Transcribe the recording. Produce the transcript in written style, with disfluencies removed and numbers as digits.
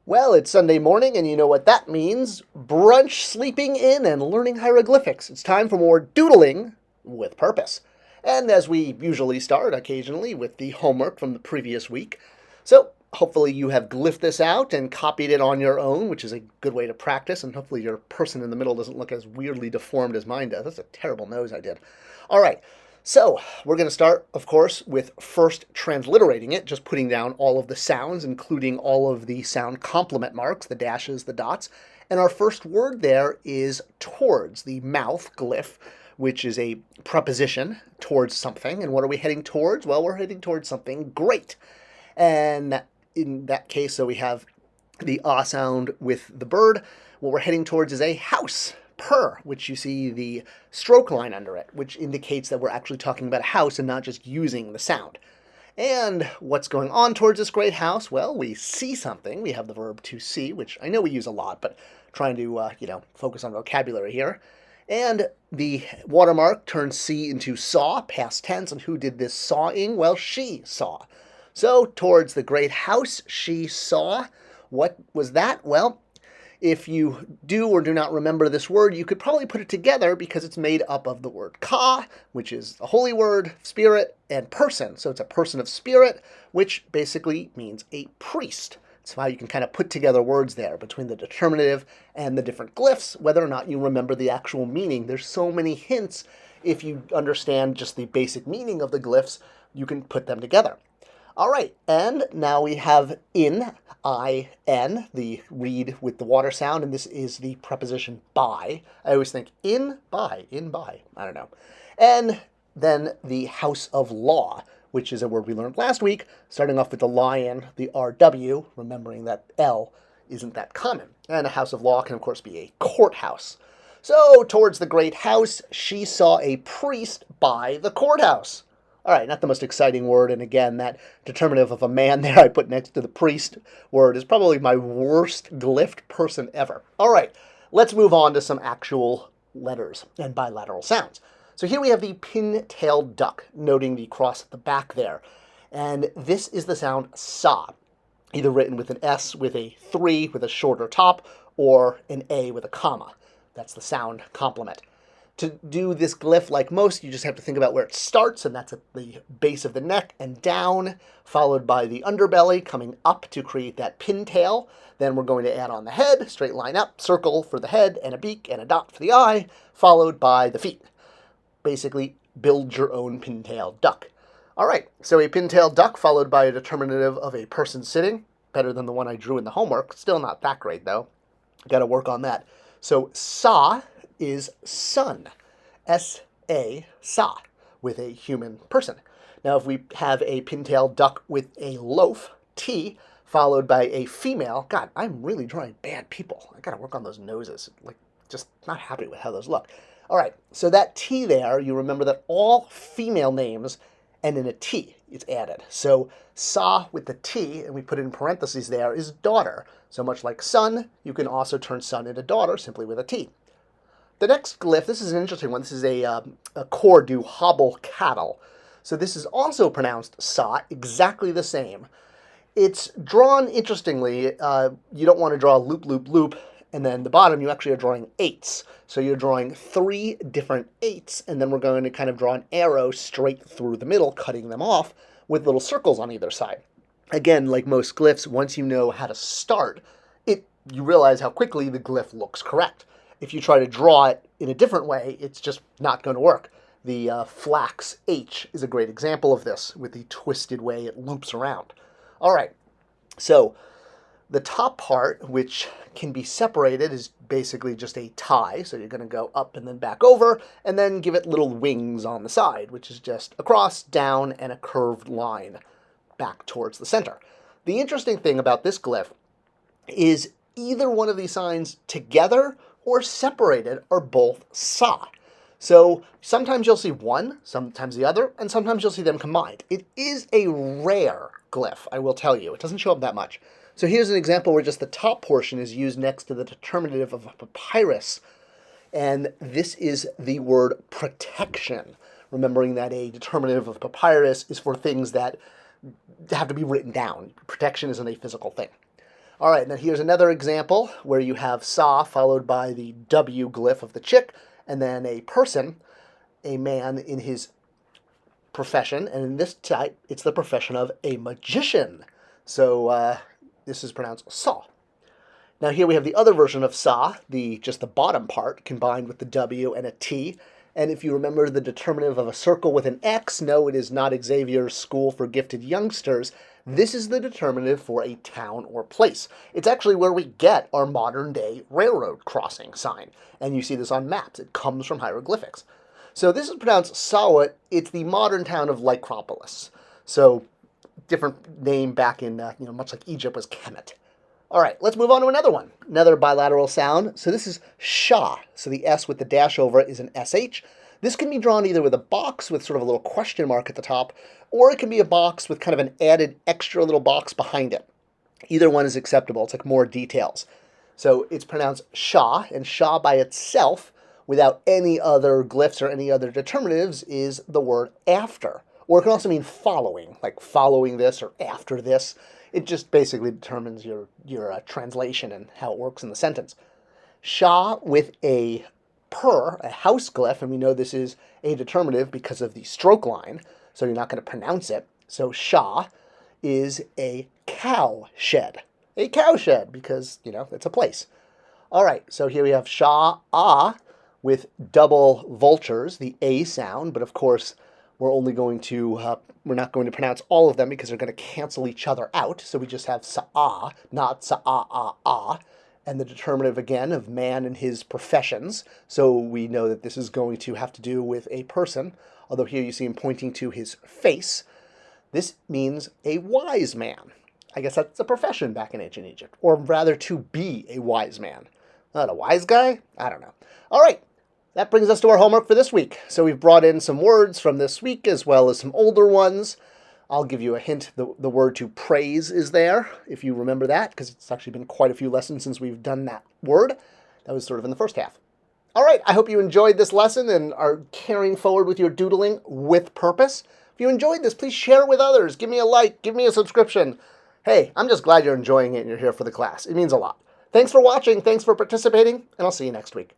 Well, it's Sunday morning, and you know what that means. Brunch, sleeping in, and learning hieroglyphics. It's time for more doodling with purpose. And as we usually start, occasionally, with the homework from the previous week. So, hopefully you have glyphed this out and copied it on your own, which is a good way to practice, and hopefully your person in the middle doesn't look as weirdly deformed as mine does. That's a terrible nose I did. All right, so we're going to start, of course, with first transliterating it, just putting down all of the sounds, including all of the sound complement marks, the dashes, the dots. And our first word there is towards, the mouth glyph, which is a preposition towards something. And what are we heading towards? Well, we're heading towards something great. And in that case, so we have the ah sound with the bird. What we're heading towards is a house. Per, which you see the stroke line under it, which indicates that we're actually talking about a house and not just using the sound. And what's going on towards this great house? Well, we see something. We have the verb to see, which I know we use a lot, but trying to, focus on vocabulary here. And the watermark turns see into saw, past tense. And who did this sawing? Well, she saw. So towards the great house she saw. What was that? Well, if you do or do not remember this word, you could probably put it together because it's made up of the word ka, which is a holy word, spirit, and person. So it's a person of spirit, which basically means a priest. So how you can kind of put together words there between the determinative and the different glyphs, whether or not you remember the actual meaning. There's so many hints. If you understand just the basic meaning of the glyphs, you can put them together. All right, and now we have in, I-N, the read with the water sound, and this is the preposition by. I always think in, by, I don't know. And then the house of law, which is a word we learned last week, starting off with the lion, the RW, remembering that L isn't that common. And a house of law can, of course, be a courthouse. So, towards the great house, she saw a priest by the courthouse. All right, not the most exciting word, and again, that determinative of a man there I put next to the priest word is probably my worst glyphed person ever. All right, let's move on to some actual letters and bilateral sounds. So here we have the pin-tailed duck, noting the cross at the back there. And this is the sound sa, either written with an S with a 3 with a shorter top, or an A with a comma. That's the sound complement. To do this glyph like most, you just have to think about where it starts, and that's at the base of the neck and down, followed by the underbelly coming up to create that pintail. Then we're going to add on the head, straight line up, circle for the head, and a beak, and a dot for the eye, followed by the feet. Basically, build your own pintail duck. All right, so a pintail duck followed by a determinative of a person sitting. Better than the one I drew in the homework. Still not that great, though. Got to work on that. So, sa is sun, S-A, sa, with a human person. Now, if we have a pintail duck with a loaf, T, followed by a female, God, I'm really drawing bad people. I gotta work on those noses. Just not happy with how those look. All right, so that T there, you remember that all female names end in a T. It's added. So sa with the T, and we put it in parentheses there, is daughter. So much like son, you can also turn son into daughter simply with a T. The next glyph, this is an interesting one. This is a chord to hobble cattle. So this is also pronounced sa, exactly the same. It's drawn interestingly. You don't want to draw loop, loop, loop, and then the bottom you actually are drawing eights. So you're drawing 3 different eights, and then we're going to kind of draw an arrow straight through the middle, cutting them off with little circles on either side. Again, like most glyphs, once you know how to start, you realize how quickly the glyph looks correct. If you try to draw it in a different way, it's just not going to work. The flax H is a great example of this, with the twisted way it loops around. All right, so the top part, which can be separated, is basically just a tie. So you're going to go up and then back over, and then give it little wings on the side, which is just across, down, and a curved line back towards the center. The interesting thing about this glyph is either one of these signs together or separated are both sa. So sometimes you'll see one, sometimes the other, and sometimes you'll see them combined. It is a rare glyph, I will tell you. It doesn't show up that much. So here's an example where just the top portion is used next to the determinative of a papyrus. And this is the word protection. Remembering that a determinative of papyrus is for things that have to be written down. Protection isn't a physical thing. All right, now here's another example where you have sa followed by the W glyph of the chick, and then a person, a man in his profession, and in this type, it's the profession of a magician. So this is pronounced saw. Now here we have the other version of sa, just the bottom part, combined with the W and a T. And if you remember the determinative of a circle with an X, no, it is not Xavier's School for Gifted Youngsters. This is the determinative for a town or place. It's actually where we get our modern-day railroad crossing sign. And you see this on maps. It comes from hieroglyphics. So this is pronounced Sawat. It's the modern town of Lycropolis. So different name back in, much like Egypt was Kemet. All right, let's move on to another one. Another bilateral sound. So this is sha. So the S with the dash over it is an SH. This can be drawn either with a box with sort of a little question mark at the top, or it can be a box with kind of an added extra little box behind it. Either one is acceptable. It's like more details. So it's pronounced sha, and sha by itself, without any other glyphs or any other determinatives, is the word after. Or it can also mean following, like following this or after this. It just basically determines your translation and how it works in the sentence. Sha with a a house glyph, and we know this is a determinative because of the stroke line, so you're not going to pronounce it. So sha is a cow shed. A cow shed because, it's a place. All right, so here we have sha-ah with double vultures, the A sound, but of course we're not going to pronounce all of them because they're going to cancel each other out. So we just have sa-ah, not sa-ah-ah-ah. And the determinative, again, of man and his professions. So we know that this is going to have to do with a person, although here you see him pointing to his face. This means a wise man. I guess that's a profession back in ancient Egypt, or rather to be a wise man. Not a wise guy? I don't know. All right. That brings us to our homework for this week. So we've brought in some words from this week as well as some older ones. I'll give you a hint. The word to praise is there, if you remember that, because it's actually been quite a few lessons since we've done that word. That was sort of in the first half. All right, I hope you enjoyed this lesson and are carrying forward with your doodling with purpose. If you enjoyed this, please share it with others. Give me a like. Give me a subscription. Hey, I'm just glad you're enjoying it and you're here for the class. It means a lot. Thanks for watching. Thanks for participating, and I'll see you next week.